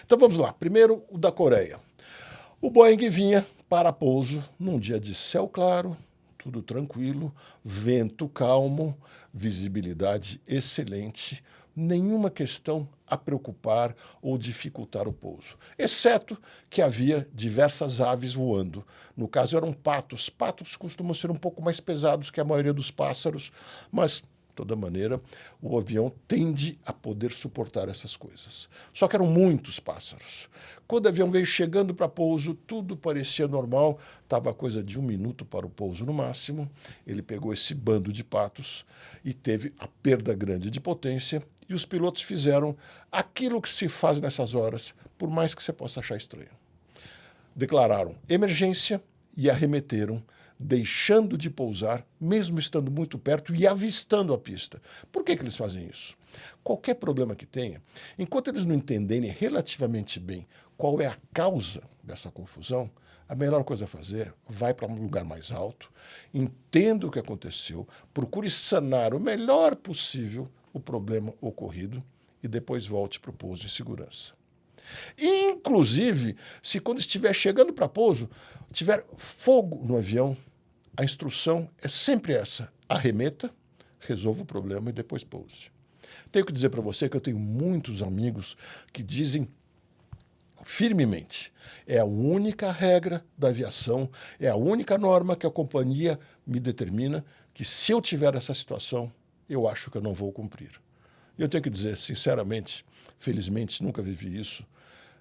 Então vamos lá. Primeiro, o da Coreia. O Boeing vinha para pouso num dia de céu claro, tudo tranquilo, vento calmo, visibilidade excelente, nenhuma questão a preocupar ou dificultar o pouso, exceto que havia diversas aves voando. No caso eram patos. Patos costumam ser um pouco mais pesados que a maioria dos pássaros, mas de toda maneira, o avião tende a poder suportar essas coisas. Só que eram muitos pássaros. Quando o avião veio chegando para pouso, tudo parecia normal, estava coisa de 1 minuto para o pouso no máximo. Ele pegou esse bando de patos e teve a perda grande de potência, e os pilotos fizeram aquilo que se faz nessas horas, por mais que você possa achar estranho. Declararam emergência e arremeteram, deixando de pousar, mesmo estando muito perto e avistando a pista. Por que eles fazem isso? Qualquer problema que tenha, enquanto eles não entenderem relativamente bem qual é a causa dessa confusão, a melhor coisa a fazer, vai para um lugar mais alto, entenda o que aconteceu, procure sanar o melhor possível o problema ocorrido e depois volte para o pouso em segurança. Inclusive, se quando estiver chegando para pouso, tiver fogo no avião, a instrução é sempre essa: arremeta, resolva o problema e depois pouse. Tenho que dizer para você que eu tenho muitos amigos que dizem firmemente: é a única regra da aviação, é a única norma que a companhia me determina, que se eu tiver essa situação, eu acho que eu não vou cumprir. E eu tenho que dizer, sinceramente, felizmente nunca vivi isso,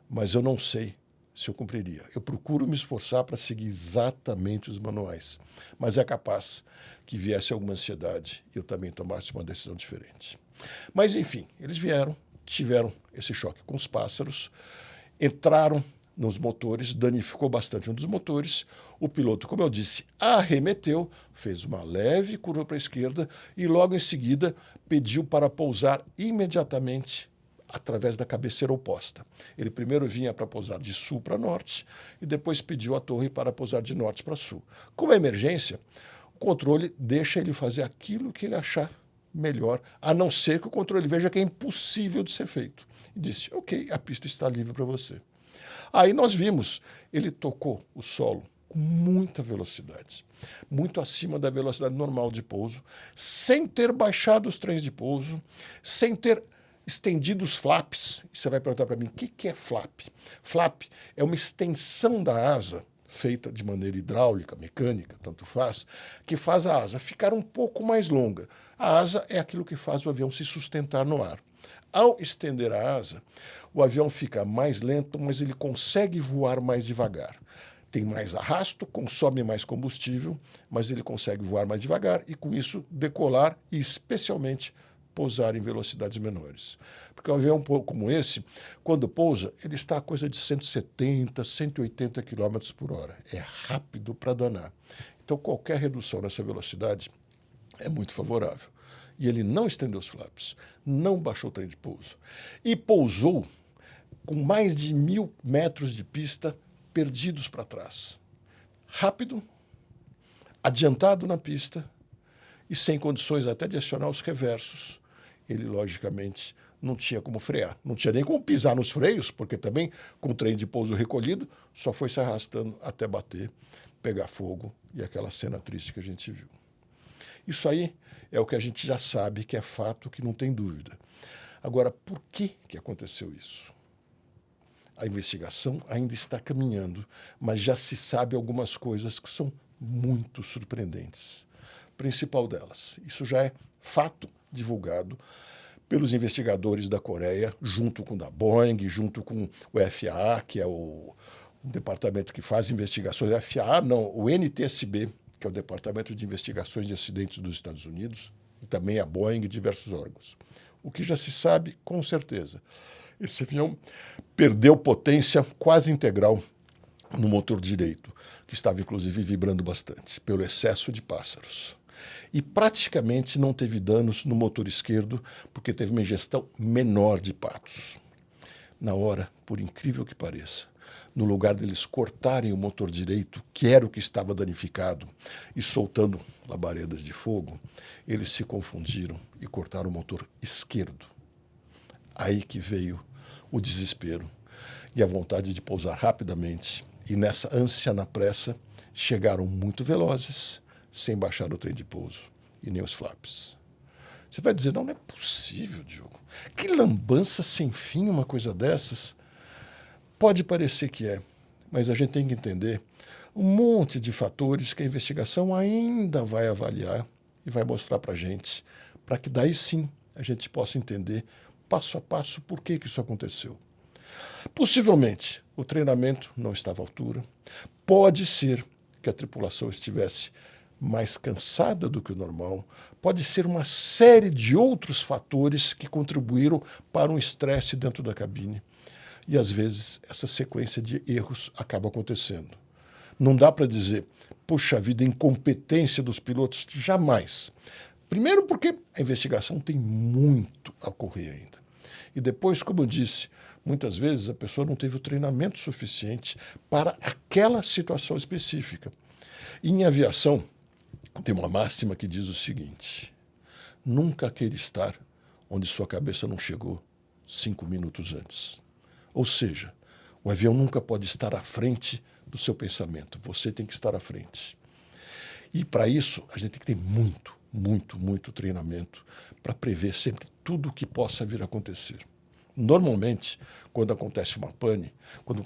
mas eu não sei se eu cumpriria. Eu procuro me esforçar para seguir exatamente os manuais, mas é capaz que viesse alguma ansiedade e eu também tomasse uma decisão diferente. Mas, enfim, eles vieram, tiveram esse choque com os pássaros, entraram nos motores, danificou bastante um dos motores. O piloto, como eu disse, arremeteu, fez uma leve curva para a esquerda e logo em seguida pediu para pousar imediatamente através da cabeceira oposta. Ele primeiro vinha para pousar de sul para norte e depois pediu à torre para pousar de norte para sul. Como é emergência, o controle deixa ele fazer aquilo que ele achar melhor, a não ser que o controle veja que é impossível de ser feito. E disse: ok, a pista está livre para você. Aí nós vimos, ele tocou o solo com muita velocidade, muito acima da velocidade normal de pouso, sem ter baixado os trens de pouso, sem ter estendido os flaps. E você vai perguntar para mim, o que é flap? Flap é uma extensão da asa, feita de maneira hidráulica, mecânica, tanto faz, que faz a asa ficar um pouco mais longa. A asa é aquilo que faz o avião se sustentar no ar. Ao estender a asa, o avião fica mais lento, mas ele consegue voar mais devagar. Tem mais arrasto, consome mais combustível, mas ele consegue voar mais devagar e, com isso, decolar e, especialmente, pousar em velocidades menores. Porque um avião como esse, quando pousa, ele está a coisa de 170, 180 km por hora. É rápido para danar. Então, qualquer redução nessa velocidade é muito favorável. E ele não estendeu os flaps, não baixou o trem de pouso. E pousou com mais de 1.000 metros de pista perdidos para trás. Rápido, adiantado na pista e sem condições até de acionar os reversos. Ele, logicamente, não tinha como frear. Não tinha nem como pisar nos freios, porque também, com o trem de pouso recolhido, só foi se arrastando até bater, pegar fogo e aquela cena triste que a gente viu. Isso aí é o que a gente já sabe, que é fato, que não tem dúvida. Agora, por que aconteceu isso? A investigação ainda está caminhando, mas já se sabe algumas coisas que são muito surpreendentes. Principal delas, isso já é fato divulgado pelos investigadores da Coreia, junto com o da Boeing, junto com o FAA, que é o departamento que faz investigações. O FAA não, o NTSB, que é o Departamento de Investigações de Acidentes dos Estados Unidos, e também a Boeing e diversos órgãos. O que já se sabe, com certeza, esse avião perdeu potência quase integral no motor direito, que estava inclusive vibrando bastante, pelo excesso de pássaros. E praticamente não teve danos no motor esquerdo, porque teve uma ingestão menor de patos. Na hora, por incrível que pareça, no lugar deles cortarem o motor direito, que era o que estava danificado, e soltando labaredas de fogo, eles se confundiram e cortaram o motor esquerdo. Aí que veio o desespero. e a vontade de pousar rapidamente. E nessa ânsia na pressa, chegaram muito velozes, sem baixar o trem de pouso e nem os flaps. Você vai dizer, não é possível, Diogo. Que lambança sem fim uma coisa dessas. Pode parecer que é, mas a gente tem que entender um monte de fatores que a investigação ainda vai avaliar e vai mostrar para a gente, para que daí sim a gente possa entender passo a passo por que isso aconteceu. Possivelmente, o treinamento não estava à altura. Pode ser que a tripulação estivesse mais cansada do que o normal. Pode ser uma série de outros fatores que contribuíram para um estresse dentro da cabine. E, às vezes, essa sequência de erros acaba acontecendo. Não dá para dizer, puxa vida, incompetência dos pilotos. Jamais. Primeiro porque a investigação tem muito a ocorrer ainda. E depois, como eu disse, muitas vezes a pessoa não teve o treinamento suficiente para aquela situação específica. E em aviação, tem uma máxima que diz o seguinte: nunca queira estar onde sua cabeça não chegou 5 minutos antes. Ou seja, o avião nunca pode estar à frente do seu pensamento. Você tem que estar à frente. E para isso, a gente tem que ter muito treinamento para prever sempre tudo o que possa vir a acontecer. Normalmente, quando acontece uma pane, quando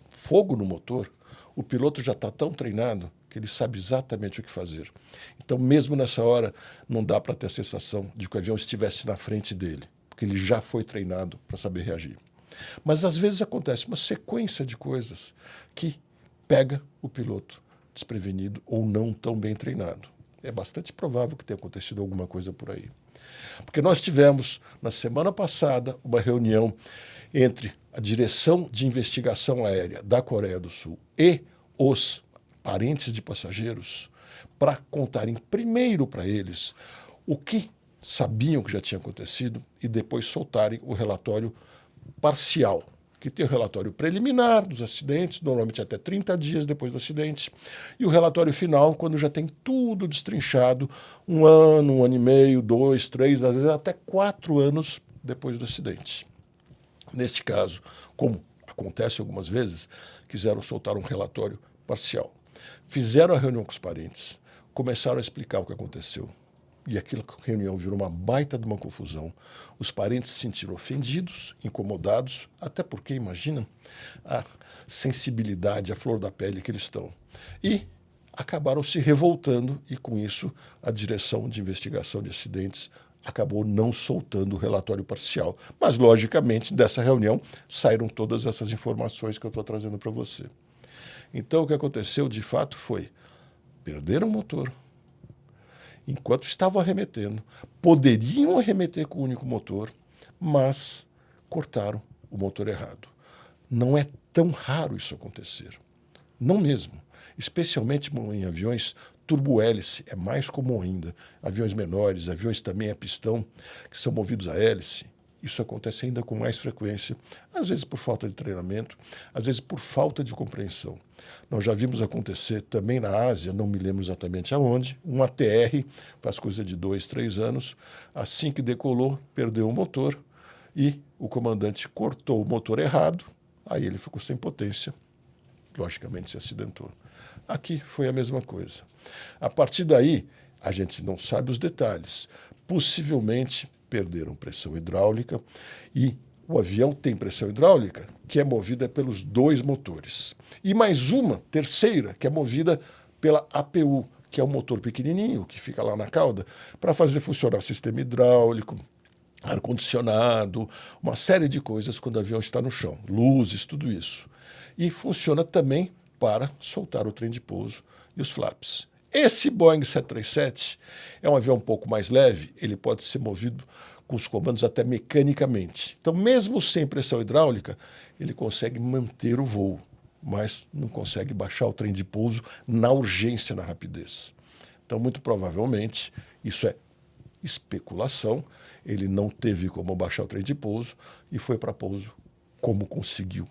fogo no motor, o piloto já está tão treinado que ele sabe exatamente o que fazer. Então, mesmo nessa hora, não dá para ter a sensação de que o avião estivesse na frente dele, porque ele já foi treinado para saber reagir. Mas, às vezes, acontece uma sequência de coisas que pega o piloto desprevenido ou não tão bem treinado. É bastante provável que tenha acontecido alguma coisa por aí. Porque nós tivemos, na semana passada, uma reunião entre a Direção de Investigação Aérea da Coreia do Sul e os parentes de passageiros para contarem primeiro para eles o que sabiam que já tinha acontecido e depois soltarem o relatório parcial, que tem o relatório preliminar dos acidentes, normalmente até 30 dias depois do acidente, e o relatório final, quando já tem tudo destrinchado, 1 ano, 1 ano e meio, 2, 3, às vezes até 4 anos depois do acidente. Nesse caso, como acontece algumas vezes, quiseram soltar um relatório parcial. Fizeram a reunião com os parentes, começaram a explicar o que aconteceu. E aquela reunião virou uma baita de uma confusão. Os parentes se sentiram ofendidos, incomodados, até porque, imagina, a sensibilidade, a flor da pele que eles estão. E acabaram se revoltando e, com isso, a Direção de Investigação de Acidentes acabou não soltando o relatório parcial. Mas, logicamente, dessa reunião saíram todas essas informações que eu estou trazendo para você. Então, o que aconteceu, de fato, foi perderam o motor. Enquanto estavam arremetendo, poderiam arremeter com o único motor, mas cortaram o motor errado. Não é tão raro isso acontecer. Não mesmo. Especialmente em aviões turbo-hélice, é mais comum ainda. Aviões menores, aviões também a pistão, que são movidos a hélice. Isso acontece ainda com mais frequência, às vezes por falta de treinamento, às vezes por falta de compreensão. Nós já vimos acontecer também na Ásia, não me lembro exatamente aonde, um ATR, faz coisa de 2, 3 anos, assim que decolou, perdeu o motor e o comandante cortou o motor errado, aí ele ficou sem potência, logicamente se acidentou. Aqui foi a mesma coisa. A partir daí, a gente não sabe os detalhes. Possivelmente perderam pressão hidráulica e o avião tem pressão hidráulica que é movida pelos 2 motores. E mais uma, terceira, que é movida pela APU, que é um motor pequenininho que fica lá na cauda, para fazer funcionar o sistema hidráulico, ar-condicionado, uma série de coisas quando o avião está no chão, luzes, tudo isso. E funciona também para soltar o trem de pouso e os flaps. Esse Boeing 737 é um avião um pouco mais leve, ele pode ser movido com os comandos até mecanicamente. Então, mesmo sem pressão hidráulica, ele consegue manter o voo, mas não consegue baixar o trem de pouso na urgência, na rapidez. Então, muito provavelmente, isso é especulação, ele não teve como baixar o trem de pouso e foi para pouso como conseguiu.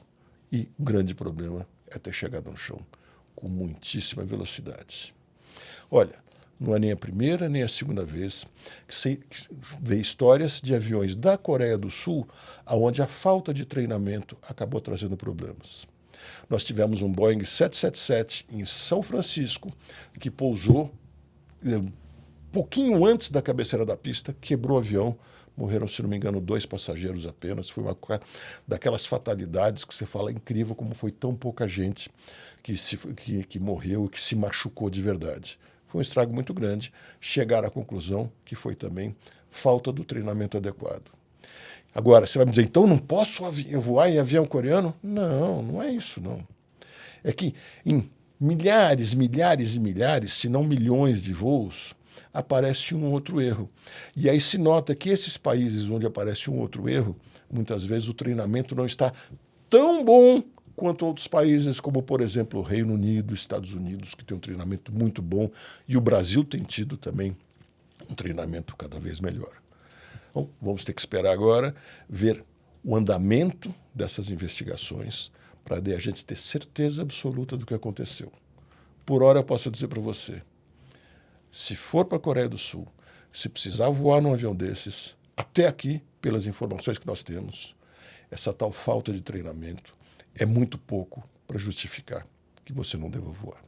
E o grande problema é ter chegado no chão com muitíssima velocidade. Olha, Não é nem a primeira nem a segunda vez que se vê histórias de aviões da Coreia do Sul onde a falta de treinamento acabou trazendo problemas. Nós tivemos um Boeing 777 em São Francisco que pousou pouquinho antes da cabeceira da pista, quebrou o avião, morreram, se não me engano, 2 passageiros apenas. Foi uma daquelas fatalidades que você fala, incrível como foi tão pouca gente que morreu e que se machucou de verdade. Foi um estrago muito grande. Chegaram à conclusão que foi também falta do treinamento adequado. Agora, você vai me dizer, então não posso voar em avião coreano? Não, não é isso, não. É que em milhares, milhares e milhares, se não milhões de voos, aparece um outro erro. E aí se nota que esses países onde aparece um outro erro, muitas vezes o treinamento não está tão bom quanto outros países, como, por exemplo, o Reino Unido, Estados Unidos, que tem um treinamento muito bom, e o Brasil tem tido também um treinamento cada vez melhor. Bom, vamos ter que esperar agora, ver o andamento dessas investigações, para a gente ter certeza absoluta do que aconteceu. Por hora, eu posso dizer para você, se for para a Coreia do Sul, se precisar voar num avião desses, até aqui, pelas informações que nós temos, essa tal falta de treinamento é muito pouco para justificar que você não deva voar.